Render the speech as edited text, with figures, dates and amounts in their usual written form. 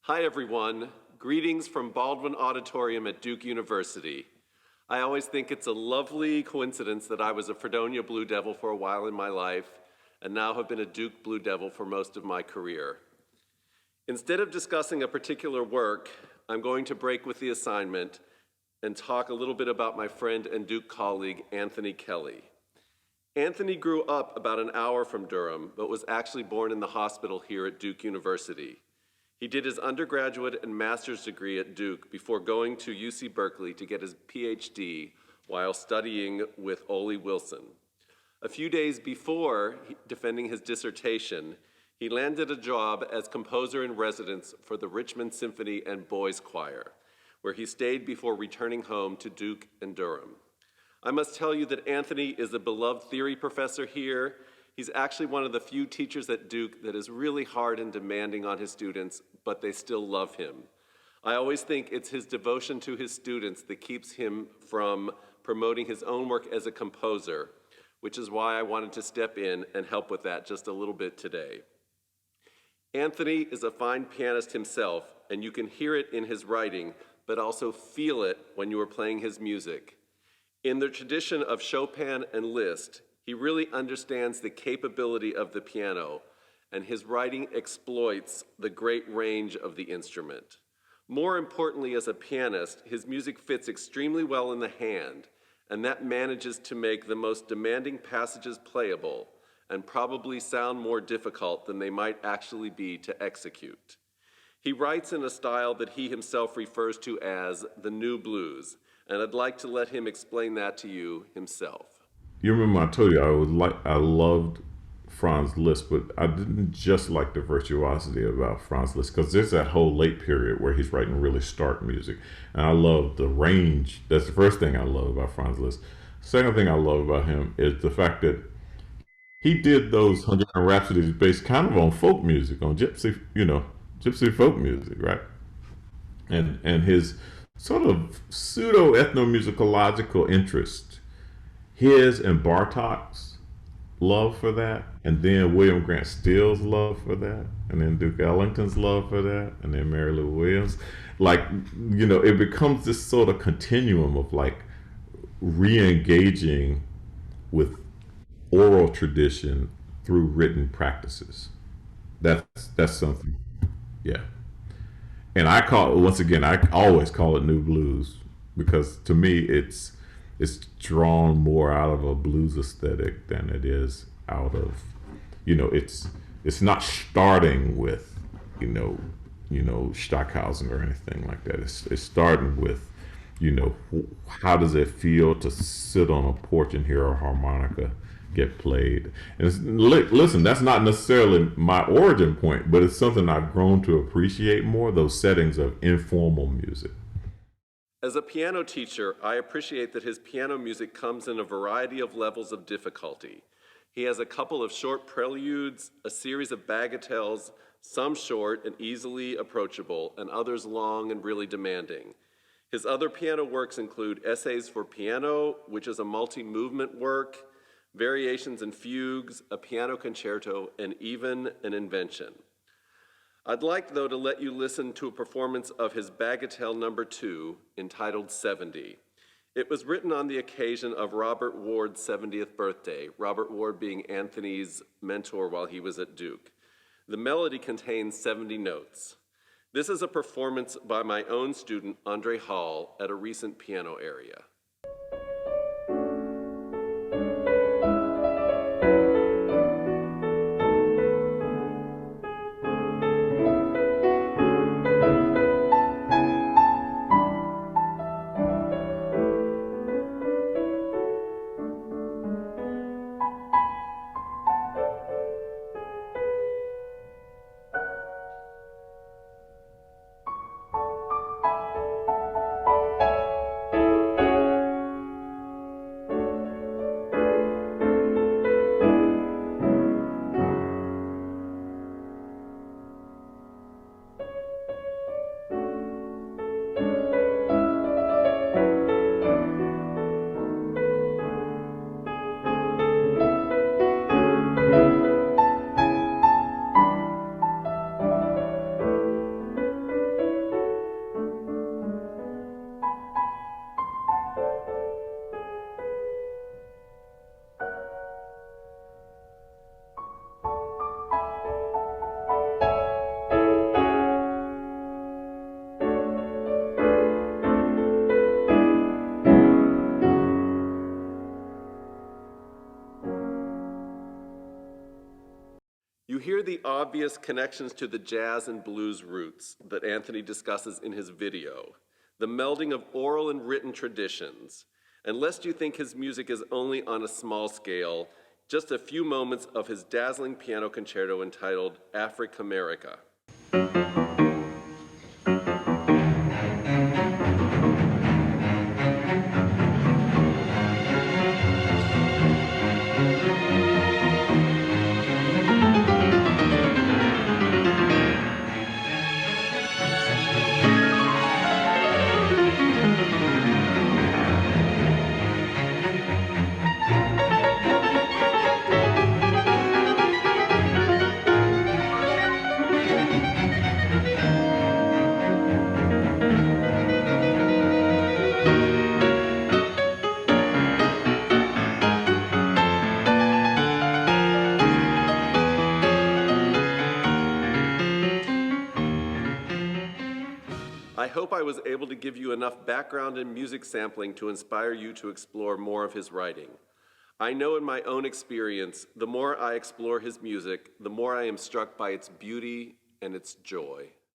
Hi, everyone. Greetings from Baldwin Auditorium at Duke University. I always think it's a lovely coincidence that I was a Fredonia Blue Devil for a while in my life and now have been a Duke Blue Devil for most of my career. Instead of discussing a particular work, I'm going to break with the assignment and talk a little bit about my friend and Duke colleague, Anthony Kelley. Anthony grew up about an hour from Durham, but was actually born in the hospital here at Duke University. He did his undergraduate and master's degree at Duke before going to UC Berkeley to get his PhD while studying with Ole Wilson. A few days before defending his dissertation, he landed a job as composer in residence for the Richmond Symphony and Boys Choir, where he stayed before returning home to Duke and Durham. I must tell you that Anthony is a beloved theory professor here. He's actually one of the few teachers at Duke that is really hard and demanding on his students, but they still love him. I always think it's his devotion to his students that keeps him from promoting his own work as a composer, which is why I wanted to step in and help with that just a little bit today. Anthony is a fine pianist himself, and you can hear it in his writing, but also feel it when you are playing his music. In the tradition of Chopin and Liszt, he really understands the capability of the piano, and his writing exploits the great range of the instrument. More importantly, as a pianist, his music fits extremely well in the hand, and that manages to make the most demanding passages playable and probably sound more difficult than they might actually be to execute. He writes in a style that he himself refers to as the new blues, and I'd like to let him explain that to you himself. You remember I told you I loved Franz Liszt, but I didn't just like the virtuosity about Franz Liszt because there's that whole late period where he's writing really stark music, and I love the range. That's the first thing I love about Franz Liszt. Second thing I love about him is the fact that he did those Hungarian Rhapsodies based kind of on folk music, on gypsy folk music, right? And his sort of pseudo ethnomusicological interest, his and Bartok's love for that, and then William Grant Still's love for that, and then Duke Ellington's love for that, and then Mary Lou Williams. Like, it becomes this sort of continuum of like re-engaging with oral tradition through written practices. That's something. Yeah. And I call it, once again, I always call it new blues because to me it's drawn more out of a blues aesthetic than it is out of, it's not starting with, Stockhausen or anything like that. It's starting with, how does it feel to sit on a porch and hear a harmonica get played? And listen, that's not necessarily my origin point, but it's something I've grown to appreciate more, those settings of informal music. As a piano teacher, I appreciate that his piano music comes in a variety of levels of difficulty. He has a couple of short preludes, a series of bagatelles, some short and easily approachable, and others long and really demanding. His other piano works include Essays for Piano, which is a multi-movement work, Variations and Fugues, a piano concerto, and even an invention. I'd like, though, to let you listen to a performance of his Bagatelle No. 2, entitled 70. It was written on the occasion of Robert Ward's 70th birthday, Robert Ward being Anthony's mentor while he was at Duke. The melody contains 70 notes. This is a performance by my own student, Andre Hall, at a recent piano area. Hear the obvious connections to the jazz and blues roots that Anthony discusses in his video, the melding of oral and written traditions. And lest you think his music is only on a small scale, just a few moments of his dazzling piano concerto entitled Africa-America. I hope I was able to give you enough background and music sampling to inspire you to explore more of his writing. I know in my own experience, the more I explore his music, the more I am struck by its beauty and its joy.